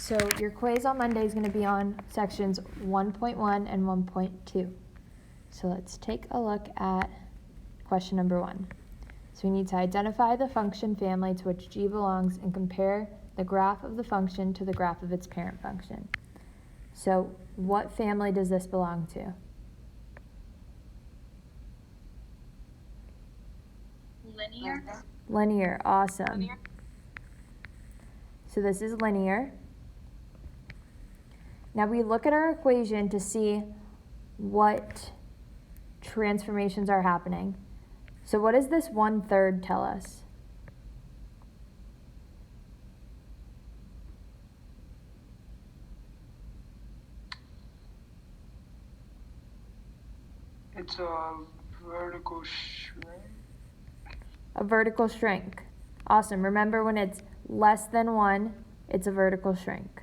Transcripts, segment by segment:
So your quiz on Monday is going to be on sections 1.1 and 1.2. So let's take a look at question number 1. So we need to identify the function family to which g belongs and compare the graph of the function to the graph of its parent function. So what family does this belong to? Linear. Linear, awesome. Linear. So this is linear. Now we look at our equation to see what transformations are happening. So what does this 1/3 tell us? It's a vertical shrink. A vertical shrink. Awesome. Remember, when it's less than 1, it's a vertical shrink.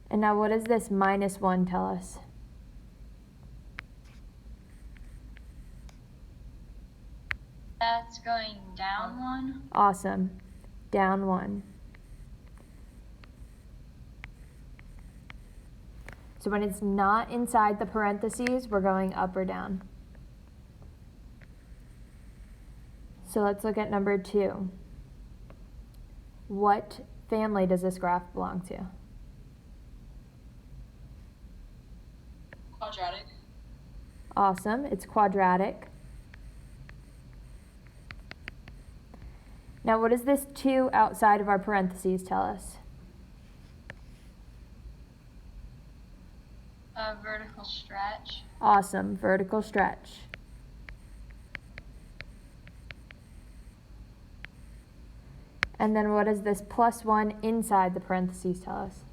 And now what does this -1 tell us? That's going down 1. Awesome. Down 1. So when it's not inside the parentheses, we're going up or down. So let's look at number 2. What family does this graph belong to? Quadratic. Awesome. It's quadratic. Now what does this 2 outside of our parentheses tell us? A vertical stretch. Awesome. Vertical stretch. And then what does this +1 inside the parentheses tell us?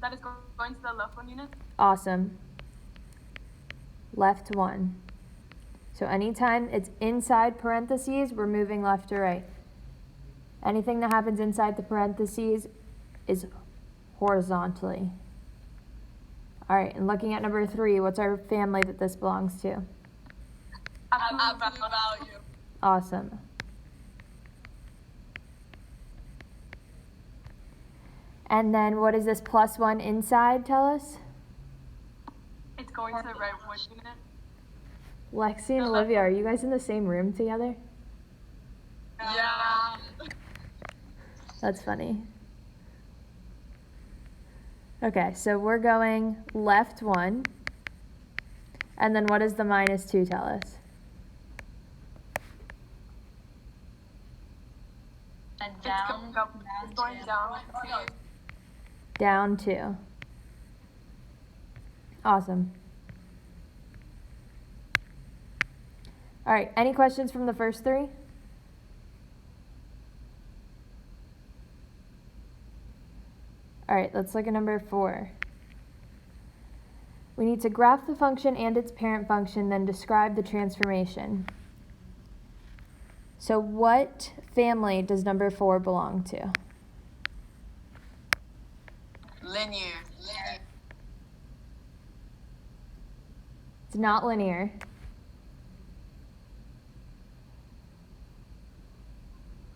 That is going to the left 1 unit? Awesome. Left 1. So anytime it's inside parentheses, we're moving left to right. Anything that happens inside the parentheses is horizontally. All right, and looking at number 3, what's our family that this belongs to? Absolute value. Awesome. And then what does this +1 inside tell us? It's going to the right 1 unit. Lexi and Olivia, are you guys in the same room together? Yeah. That's funny. Okay, so we're going left 1. And then what does the -2 tell us? And It's down. going down 2. Down 2. Awesome. All right, any questions from the first 3? All right, let's look at number 4. We need to graph the function and its parent function, then describe the transformation. So what family does number 4 belong to? Linear. It's not linear.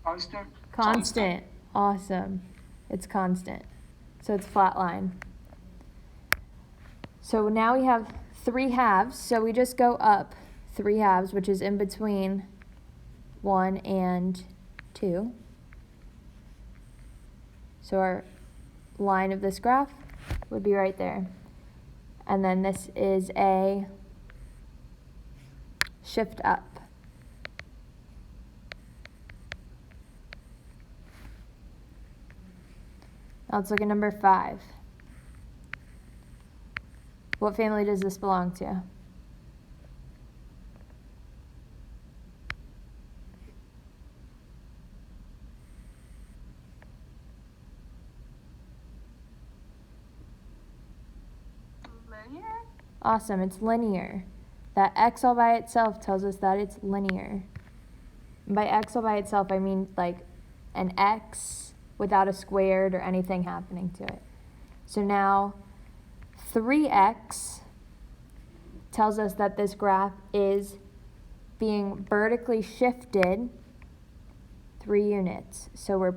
Constant. Constant. Awesome. It's constant. So it's flat line. So now we have 3 halves. So we just go up 3 halves, which is in between 1 and 2. So our line of this graph would be right there. And then this is a shift up. Now let's look at number 5. What family does this belong to? Linear? Awesome, it's linear. that x all by itself tells us that it's linear. And by x all by itself, I mean like an x without a squared or anything happening to it. So now 3x tells us that this graph is being vertically shifted 3 units. So we're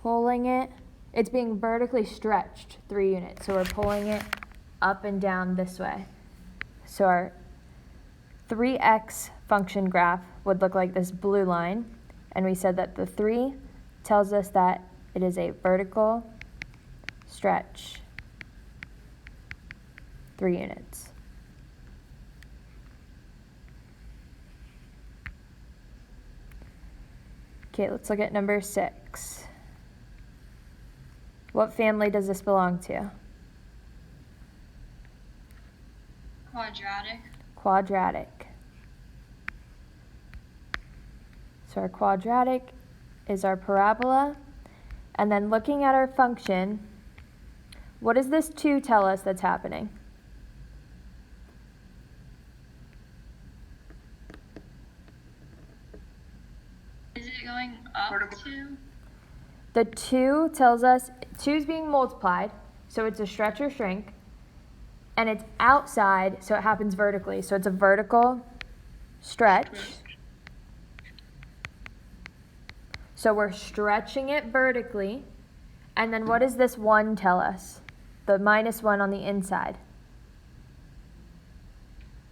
pulling it, it's being vertically stretched 3 units. So we're pulling it up and down this way. So our 3x function graph would look like this blue line. And we said that the 3 tells us that it is a vertical stretch 3 units. Okay, let's look at number 6. What family does this belong to? Quadratic. Quadratic. So our quadratic is our parabola. And then looking at our function, what does this 2 tell us that's happening? Is it going up Vertical. to? The 2 tells us 2 is being multiplied, so it's a stretch or shrink. And it's outside, so it happens vertically. So it's a vertical stretch. So we're stretching it vertically. And then what does this 1 tell us? The minus 1 on the inside.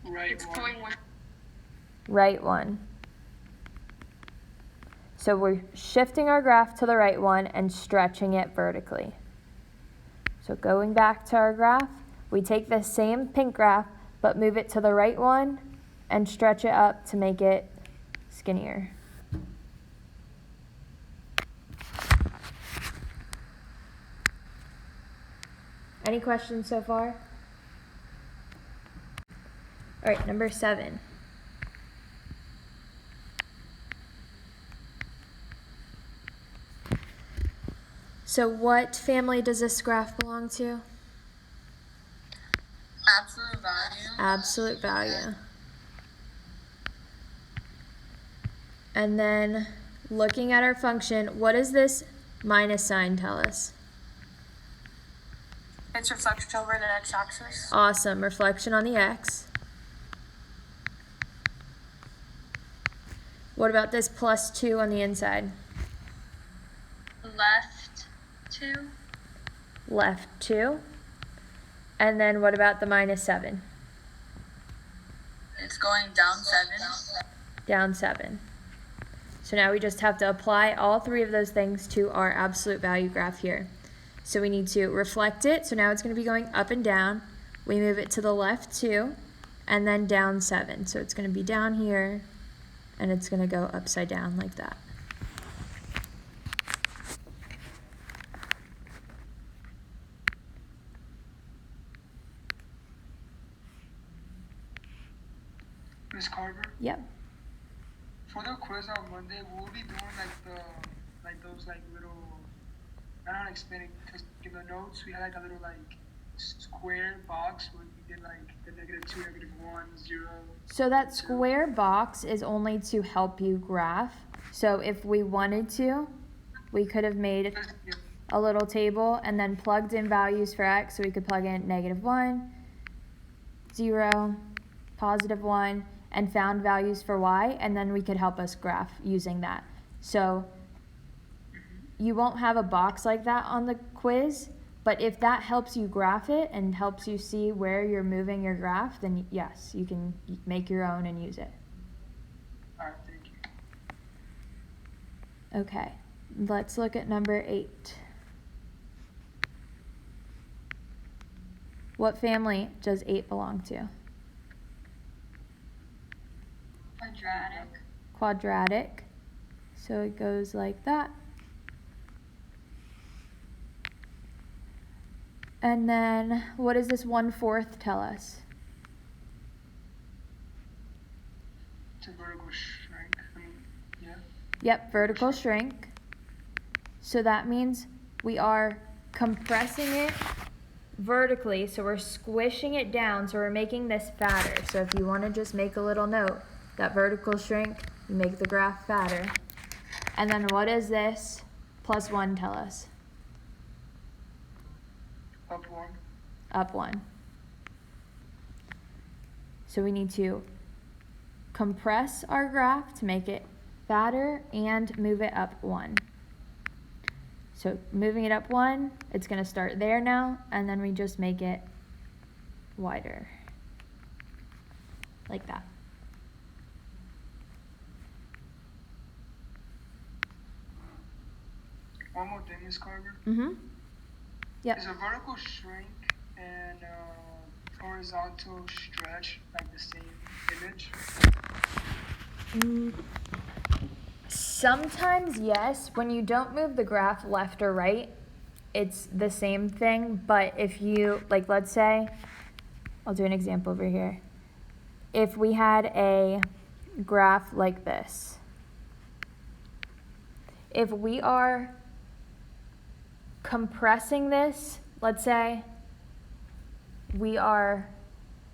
Right It's one. going one. Right 1. So we're shifting our graph to the right one and stretching it vertically. So going back to our graph, we take the same pink graph, but move it to the right one and stretch it up to make it skinnier. Any questions so far? All right, number 7. So what family does this graph belong to? Absolute value. Absolute value. And then looking at our function, what does this minus sign tell us? It's reflection over the x-axis. Awesome, reflection on the x. What about this plus 2 on the inside? Left 2. Left 2. And then what about the minus 7? It's going down 7. Down 7. So now we just have to apply all 3 of those things to our absolute value graph here. So we need to reflect it. So now it's going to be going up and down. We move it to the left 2 and then down 7. So it's going to be down here and it's going to go upside down like that. Miss Carver, Yep. for the quiz on Monday, we'll be doing those little, I don't know how to explain it, because in the notes we had like a little square box where we did like the -2, -1, 0. So that square box is only to help you graph. So if we wanted to, we could have made a little table and then plugged in values for x. So we could plug in -1, 0, +1, and found values for y, and then we could help us graph using that. So you won't have a box like that on the quiz, but if that helps you graph it and helps you see where you're moving your graph, then yes, you can make your own and use it. All right, thank you. Okay, let's look at number 8. What family does 8 belong to? Quadratic. Quadratic. So it goes like that. And then what does this 1/4 tell us? It's a vertical shrink. Yeah. Yep, vertical shrink. So that means we are compressing it vertically, so we're squishing it down, so we're making this fatter. So if you want to just make a little note, that vertical shrink, you make the graph fatter. And then what does this plus 1 tell us? Up 1. Up 1. So we need to compress our graph to make it fatter and move it up 1. So moving it up 1, it's going to start there now, and then we just make it wider, like that. One more thing, Ms. Carver. Yep. Is a vertical shrink and horizontal stretch like the same image? Sometimes yes, when you don't move the graph left or right, it's the same thing, but if you, like let's say, I'll do an example over here. If we had a graph like this, if we are compressing this, let's say we are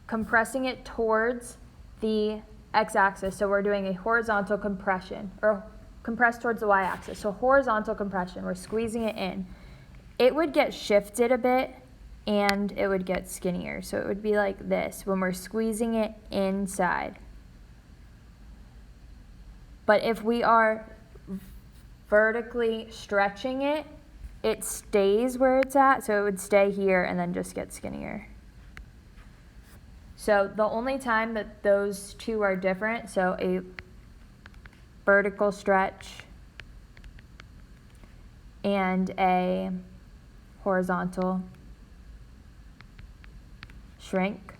compressing it towards the x-axis, so we're doing a horizontal compression, or compress towards the y-axis, so horizontal compression, we're squeezing it in. It would get shifted a bit and it would get skinnier, so it would be like this when we're squeezing it inside. But if we are vertically stretching it, it stays where it's at, so it would stay here and then just get skinnier. So the only time that those two are different, so a vertical stretch and a horizontal shrink,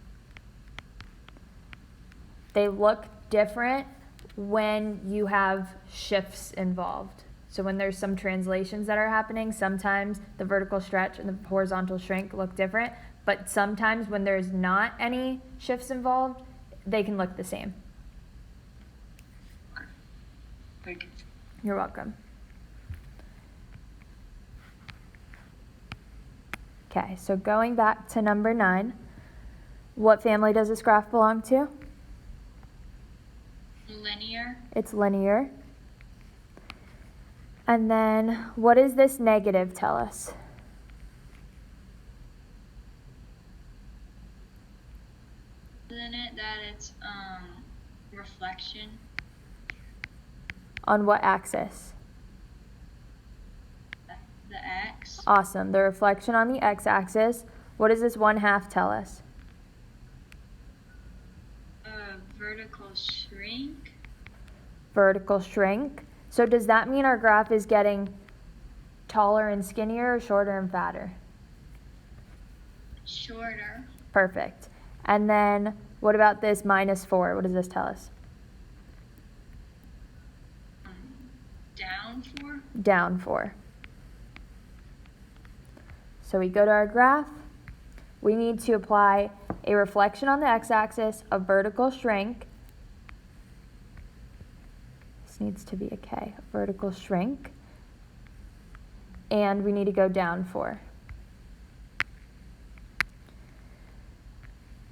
they look different when you have shifts involved. So when there's some translations that are happening, sometimes the vertical stretch and the horizontal shrink look different, but sometimes when there's not any shifts involved, they can look the same. Okay. Thank you. You're welcome. Okay, so going back to number 9, what family does this graph belong to? Linear. It's linear. And then what does this negative tell us? Isn't it that it's reflection? On what axis? The x. Awesome. The reflection on the x-axis. What does this 1/2 tell us? Vertical shrink. Vertical shrink. So does that mean our graph is getting taller and skinnier or shorter and fatter? Shorter. Perfect. And then what about this -4? What does this tell us? Down 4. Down 4. So we go to our graph. We need to apply a reflection on the x-axis, a vertical shrink. This needs to be a K, a vertical shrink. And we need to go down 4.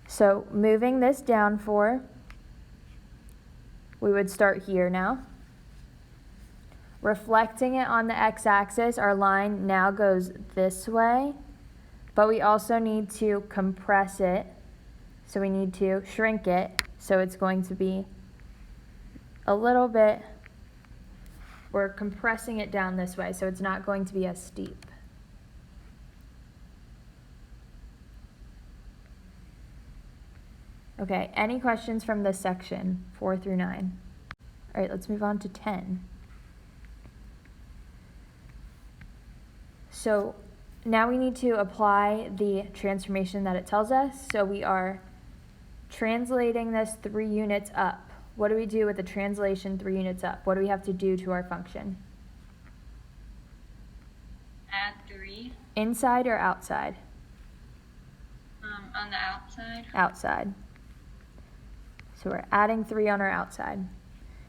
So moving this down 4, we would start here now. Reflecting it on the x-axis, our line now goes this way, but we also need to compress it, so we need to shrink it, so it's going to be a little bit, we're compressing it down this way, so it's not going to be as steep. Okay, any questions from this section, 4 through 9? All right, let's move on to 10. So now we need to apply the transformation that it tells us. So we are translating this 3 units up. What do we do with the translation 3 units up? What do we have to do to our function? Add 3. Inside or outside? On the outside. Outside. So we're adding 3 on our outside.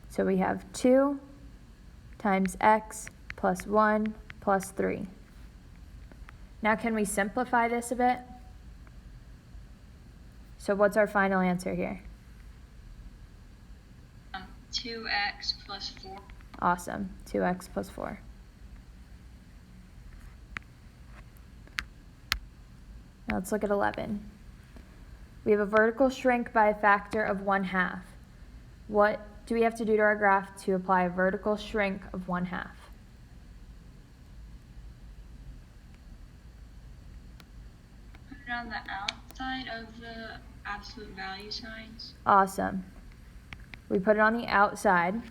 So we have 2 times x plus 1 plus 3. Now can we simplify this a bit? So what's our final answer here? 2x plus 4. Awesome. 2x plus 4. Now let's look at 11. We have a vertical shrink by a factor of 1/2. What do we have to do to our graph to apply a vertical shrink of 1/2? Put it on the outside of the absolute value signs. Awesome. We put it on the outside.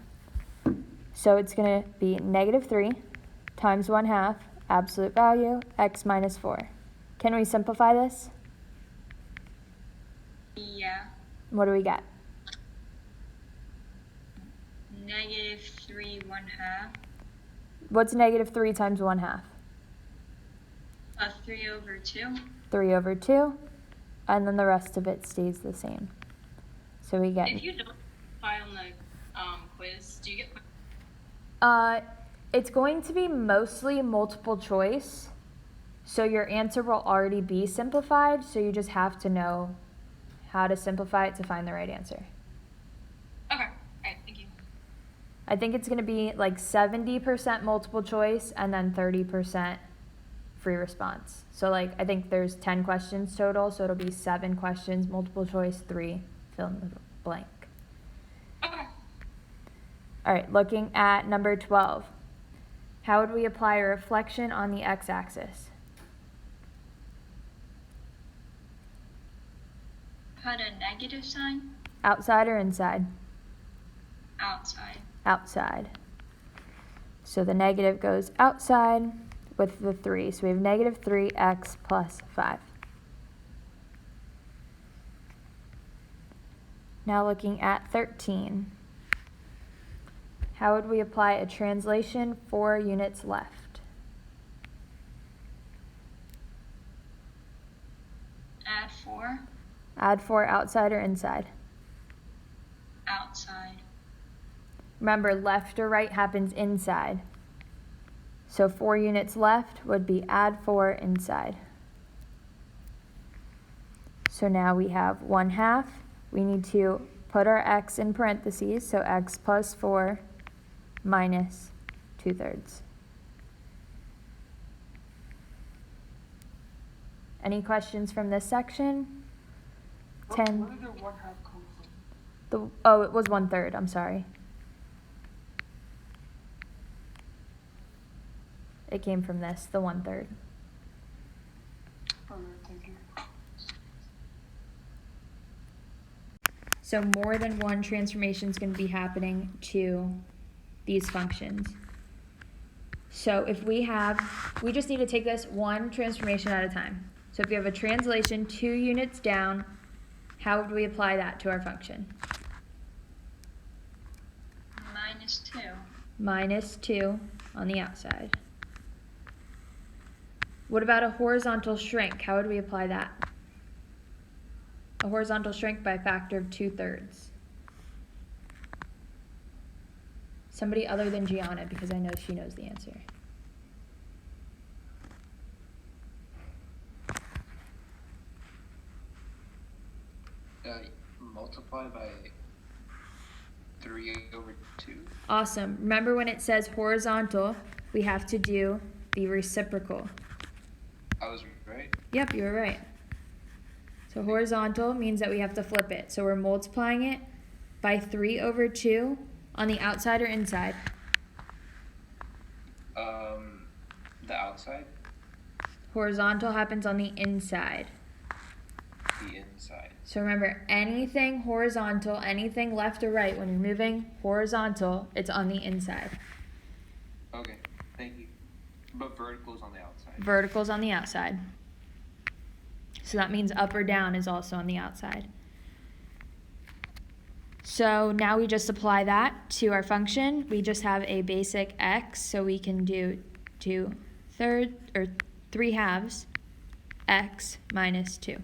So it's going to be -3 times 1/2 absolute value x minus 4. Can we simplify this? Yeah. What do we get? -3 1/2 What's -3 times 1/2? plus 3 over 2. 3 over 2. And then the rest of it stays the same. So we get... If you don't apply on the quiz, do you get? It's going to be mostly multiple choice. So your answer will already be simplified. So you just have to know how to simplify it to find the right answer. Okay. All right. Thank you. I think it's going to be like 70% multiple choice and then 30% free response. So like I think there's 10 questions total, so it'll be 7 questions, multiple choice, 3 fill in the blank. Okay. All right, looking at number 12. How would we apply a reflection on the x-axis? Put a negative sign Outside or inside? outside. Outside. So the negative goes outside with the 3. So we have -3x plus 5. Now looking at 13. How would we apply a translation 4 units left? Add 4 Add 4 outside or inside? outside. Remember, left or right happens inside. So 4 units left would be add 4 inside. So now we have 1/2. We need to put our x in parentheses, so x plus 4 minus 2/3. Any questions from this section? 10. Where did the 1/2 come from? Oh, it was 1/3, I'm sorry. It came from this, the 1/3. Okay, thank you. So more than one transformation is going to be happening to these functions. So if we just need to take this one transformation at a time. So if you have a translation 2 units down, how would we apply that to our function? -2. -2 on the outside. What about a horizontal shrink? How would we apply that? A horizontal shrink by a factor of 2/3. Somebody other than Gianna, because I know she knows the answer. Multiply by 3 over 2. Awesome. Remember when it says horizontal, we have to do the reciprocal. I was right. Yep, you were right. So horizontal means that we have to flip it. So we're multiplying it by 3 over 2 on the outside or inside? The outside, Horizontal happens on the inside. the inside. So remember, anything horizontal, anything left or right, when you're moving horizontal, it's on the inside. Okay, thank you. But vertical's on the outside. Vertical's on the outside. So that means up or down is also on the outside. So now we just apply that to our function. We just have a basic x, so we can do 3/2 x minus 2.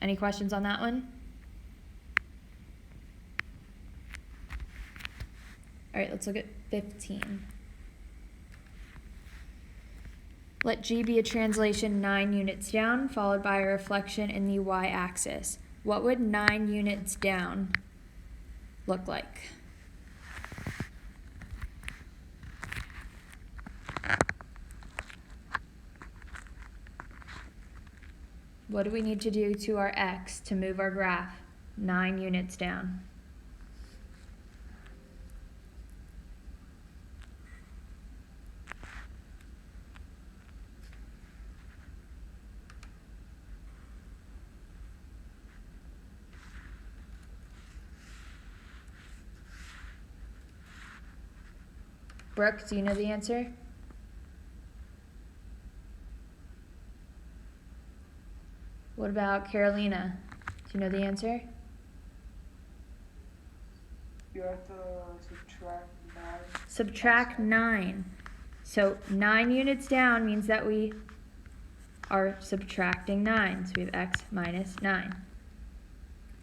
Any questions on that one? All right, let's look at 15. Let G be a translation 9 units down, followed by a reflection in the y-axis. What would 9 units down look like? What do we need to do to our x to move our graph 9 units down? Brooke, do you know the answer? What about Carolina? Do you know the answer? You have to subtract 9. Subtract 9. So 9 units down means that we are subtracting 9. So we have x minus 9.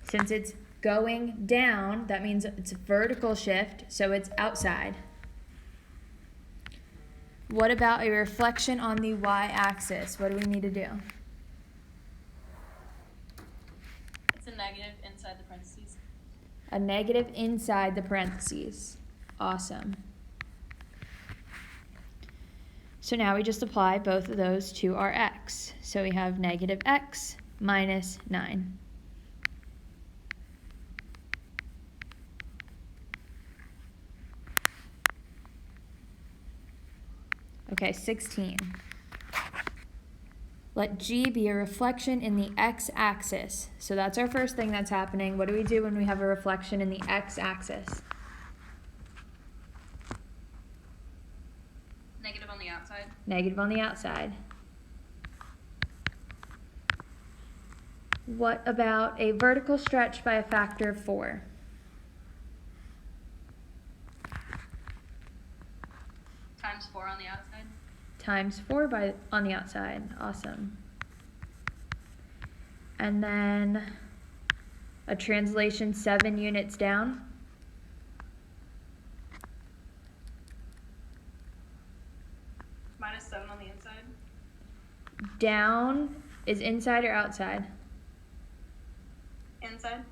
Since it's going down, that means it's a vertical shift, so it's outside. What about a reflection on the y-axis? What do we need to do? It's a negative inside the parentheses. A negative inside the parentheses. Awesome. So now we just apply both of those to our x. So we have negative x minus 9. Okay, 16. Let G be a reflection in the x-axis. So that's our first thing that's happening. What do we do when we have a reflection in the x-axis? Negative on the outside. Negative on the outside. What about a vertical stretch by a factor of 4? Times 4 on the outside. Times 4 on the outside. Awesome. And then a translation 7 units down. Minus 7 on the inside. Down is inside or outside? Inside.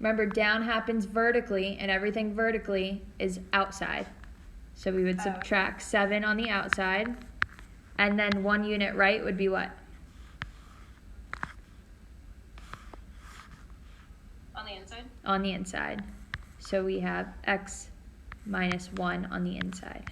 Remember, down happens vertically, and everything vertically is outside. So we would subtract 7 on the outside, and then 1 unit right would be what? On the inside. On the inside. So we have x minus 1 on the inside.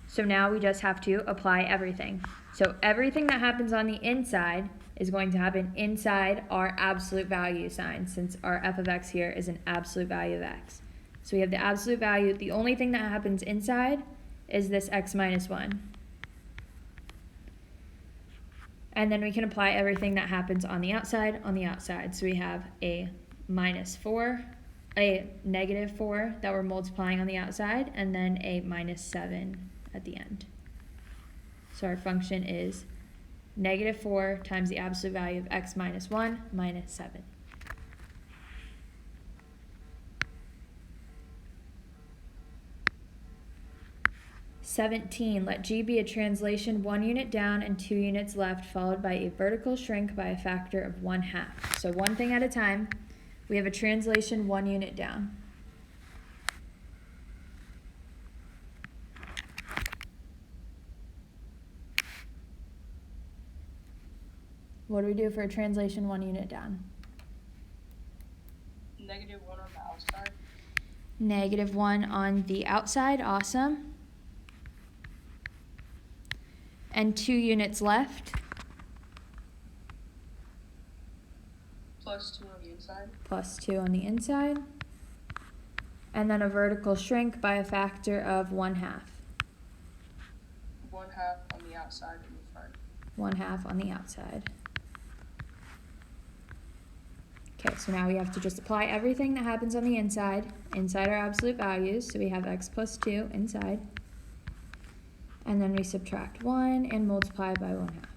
So now we just have to apply everything. So everything that happens on the inside is going to happen inside our absolute value sign, since our f of x here is an absolute value of x. So we have the absolute value. The only thing that happens inside is this x minus 1. And then we can apply everything that happens on the outside. So we have a minus 4, a negative 4 that we're multiplying on the outside, and then a minus 7 at the end. So our function is negative 4 times the absolute value of x minus 1 minus 7. (17) Let G be a translation 1 unit down and 2 units left, followed by a vertical shrink by a factor of 1/2. So one thing at a time. We have a translation 1 unit down. What do we do for a translation 1 unit down? Negative 1 on the outside. Negative 1 on the outside. Awesome. And 2 units left. Plus 2 on the inside. Plus 2 on the inside. And then a vertical shrink by a factor of 1/2. 1/2 on the outside and the front. 1/2 on the outside. Okay, so now we have to just apply everything that happens on the inside our absolute values. So we have x plus 2 inside. And then we subtract 1 and multiply by 1/2.